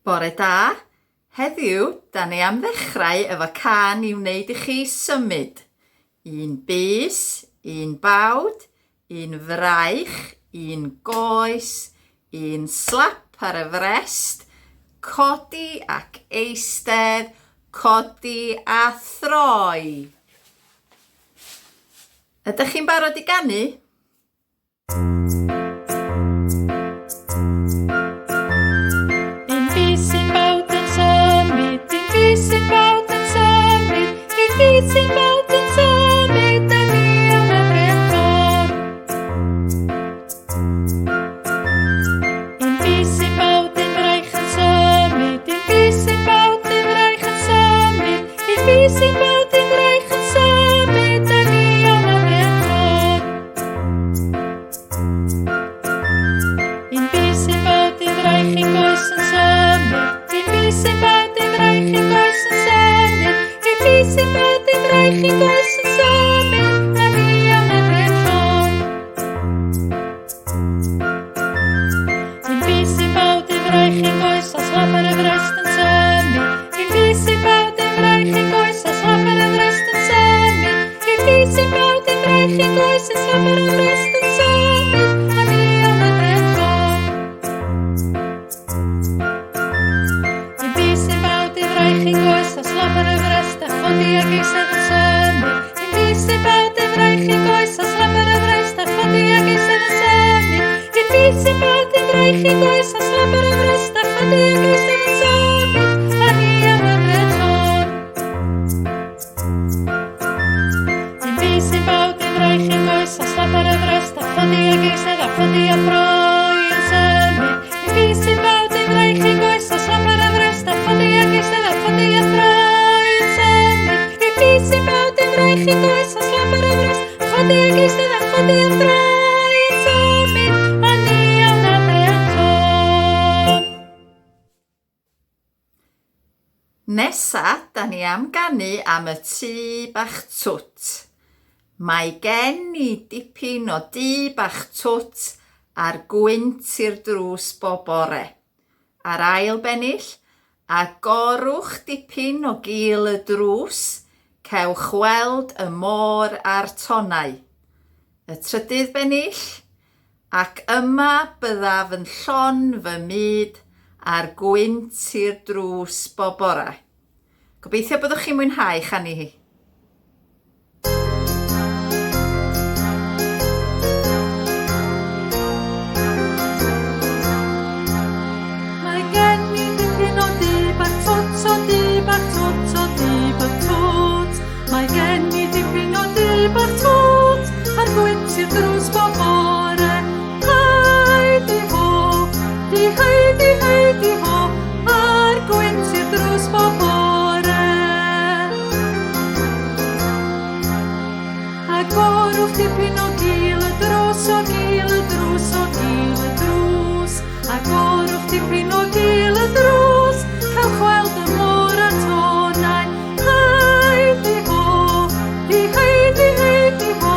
Bore da, heddiw, da ni am ddechrau efo can i wneud i chi symud. Un bys, un bawd, un fraich, un goes, un slap ar y frest, codi ac eistedd, codi a throi. Ydych chi'n barod i ganu? Un bys, un bawd yn symud, un bys, un bawd yn symud, un bys, un bawd yn symud, a ni am y brechod. Un bys, un bawd yn fraich yn symud, un bys, un bawd yn fraich yn symud, un bys, un bawd yn fraich yn symud, a ni am y brechod. Un bys, un bawd yn fraich yn goes yn symud, un bys, un bawd yn fraich yn goes yn symud, un bys, un bawd yn fraich yn goes yn symud, a ni am y brechod. Un bys, un bawd yn fraich yn goes a slap ar y frest yn symud, un bys, un bawd yn fraich yn goes a slap ar y frest yn symud, un bys, un bawd yn fraich yn goes a slap ar y frest yn symud, a ni am y brechod. Un bys, un bawd yn fraich yn goes a slap ar y frest a chodi ag eistedd yn symud, un bys, un bawd yn fraich yn goes a slap ar y frest a chodi ag eistedd yn symud, un bys, un bawd yn fraich yn goes a slap ar y frest a chodi ag eistedd yn symud, a ni am y brechod. Un bys, un bawd yn fraich yn goes a slap ar y frest a chodi ag eistedd a chodi a throi yn symud, un bys, un bawd yn fraich yn goes a slap ar y frest a chodi ag eistedd a chodi a throi yn symud, un bys, un bawd yn fraich yn goes a slap ar y frest a chodi ag eistedd a chodi a throi yn symud, a ni am y brechod. Nesa, da ni am ganu am y tŷ bach twt. Mae gen i dipyn o dŷ bach twt ar gwynt i'r drws bob bore. Ar ail bennill, agorwch dipyn o gul y drws, cewch weld y môr a'r tonau. Y trydydd bennill, ac yma byddaf yn llon fy myd ar gwynt i'r drws bob bore. Gobeithio byddwch chi'n mwynhau chanu hi. Mae gen i dipyn o dŷ bach twt, o dŷ bach twt, o dŷ bach twt. Mae gen i dipyn o dŷ bach twt, ar gwynt i'r drws bob bore. Heidi ho, di heidi heidi ho, ar gwynt i'r drws bob bore. Agorwch dipyn o gul y drws, o gul y drws, o gul y drws. Agorwch dipyn o gul y drws, cewch weld y môr a'r tonau. Heidi ho, di heidi heidi ho,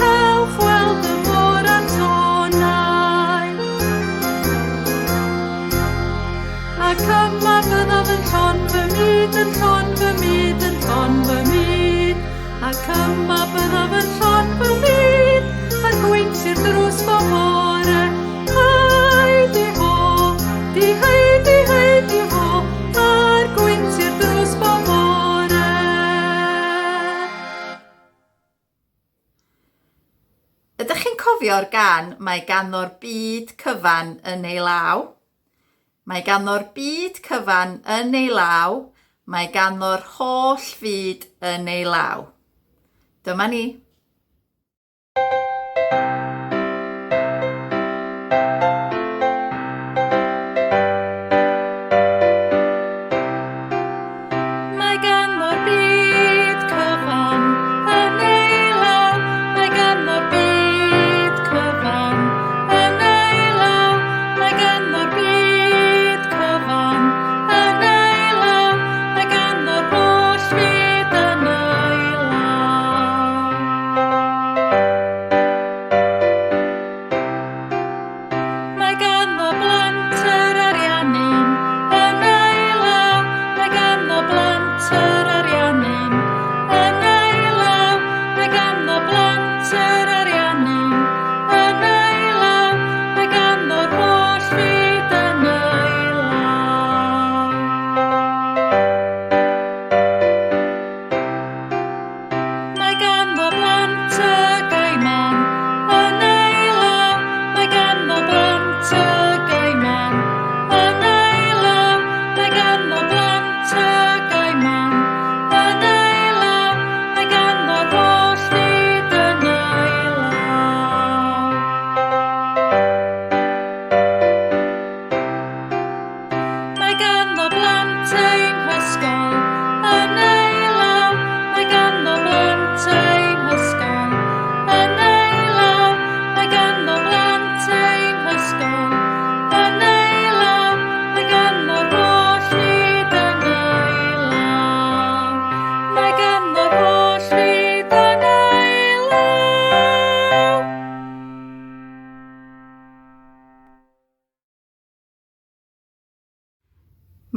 cewch weld y môr a'r tonau. Ac yma byddaf yn llon fy myd, yn llon fy myd, yn llon fy myd. Ac yma byddaf yn llon fy myd, ar gwynt i'r drws bob bore. Heidi ho, di heidi heidi ho, ar gwynt i'r drws bob bore. Ydych chi'n cofio'r gan mae ganddo'r byd cyfan yn ei law? Mae ganddo'r byd cyfan yn ei law, mae ganddo'r holl fyd yn ei law. Dyma ni. Mae ganddo'r byd cyfan yn ei law, mae ganddo'r byd cyfan yn ei law, mae ganddo'r byd cyfan yn ei law, mae ganddo'r holl fyd yn ei law.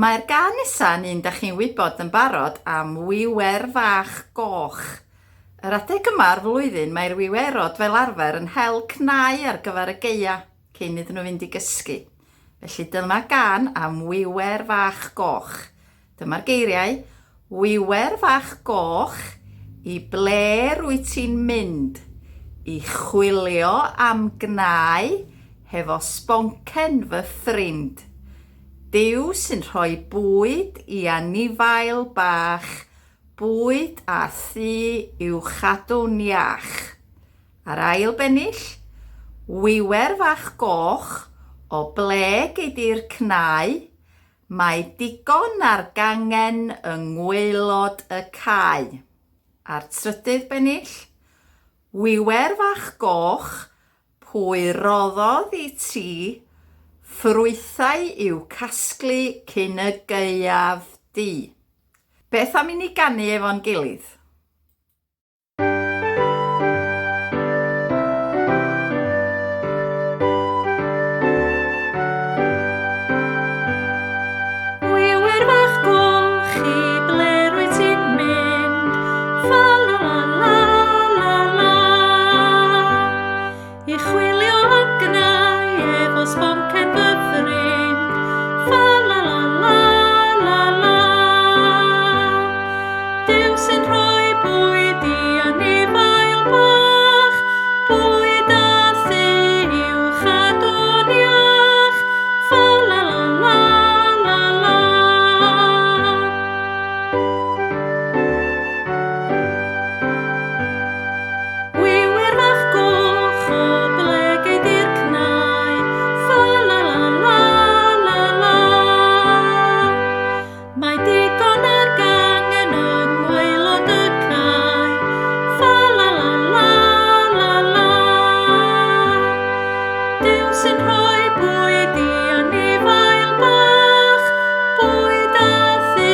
Mae'r gan nesa'n un da chi'n wybod yn barod am wiwer fach goch. Yr adeg yma'r flwyddyn mae'r wiwerod fel arfer yn hel cnau ar gyfer y geia cyn iddyn nhw fynd i gysgu. Felly dyma gan am wiwer fach goch. Dyma'r geiriau. Wiwer fach goch, i ble rwyt ti'n mynd? I chwilio am gnau hefo sboncen fy ffrind. Duw sy'n rhoi bwyd i anifail bach, bwyd a thu i'w chadw'n iach. Ar ail bennill, wiwer fach goch, o ble geidi'r cnau, mae digon ar gangen yng ngwaelod y cae. A'r trydydd bennill, wiwer fach goch, pwy roddodd i ti, ffrwythau i'w casglu cyn y gaeaf di. Beth am i ni ganu efo'n gilydd? Wiwer fach goch, i ble rwyt ti'n mynd? Fa la la la la la. I chwilio am gnau efo sboncen fy ffrind. Fa la la la la la. Duw sy'n rhoi bwyd i anifail bach, bwyd a thu i'w chadw'n iach. Fa la la la la la. Wiwer fach goch, o ble geidi'r cnau? Fa la la la la la. Mae digon ar gangen yng ngwaelod y cae. Fa la la la la la. Duw sy'n rhoi bwyd i anifail bach, bwyd a thu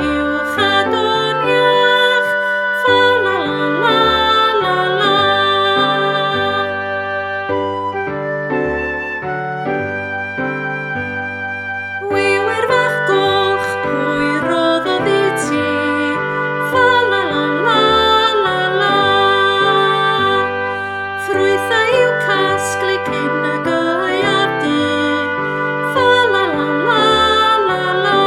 i'w chadw'n iach. Fa la la la la la. Wiwer fach goch, pwy roddodd i ti? Fa la la la la la. Ffrwythau i'w casglu cyn y gaeaf di. Fa la la la la la.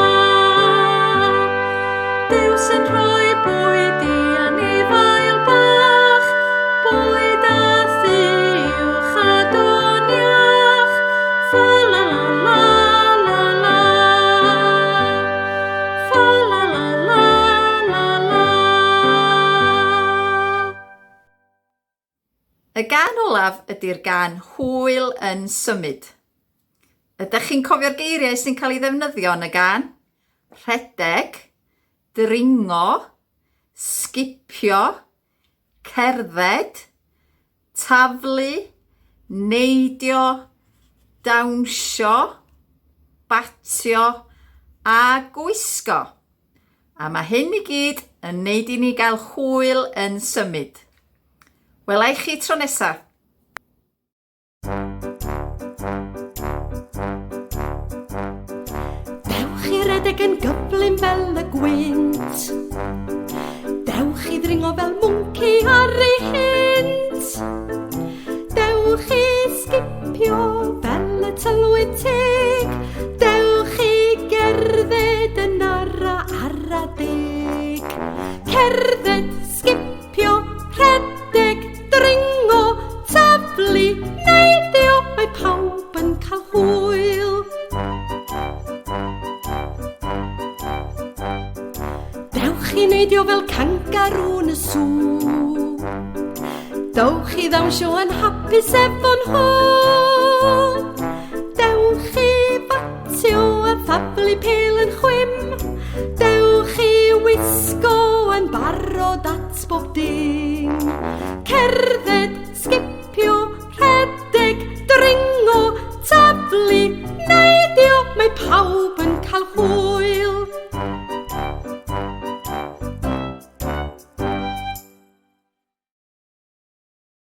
Duw sy'n rhoi bwyd i anifail bach, bwyd a thu i'w chadw'n iach. Fa la la la la la. Fa la la la la la. Y gan olaf ydy'r gan hwyl yn symud. Ydych chi'n cofio'r geiriau sy'n cael ei ddefnyddio yn y gan? Rhedeg, dringo, sgipio, cerdded, taflu, neidio, dawnsio, batio a gwisgo. A mae hyn i gyd yn neud i ni gael hwyl yn symud. Wela i chi tro nesaf. Dewch i redeg yn gyflym fel y gwynt. Dewch i ddringo fel mwnci ar ei hynt. Dewch i sgipio fel y tylwyth teg. Dewch i gerdded yn ara deg. Cerdded, sgipio, rhedeg, dringo, taflu, neidio, mae pawb yn cael hwyl. Dewch i neidio fel kangarŵn y sŵ. Dewch i ddawnsio yn hapus efo'n nhw. Dewch i fatio a thaflu pêl yn chwym. Dewch i wisgo yn barod at bob dim. Cerdded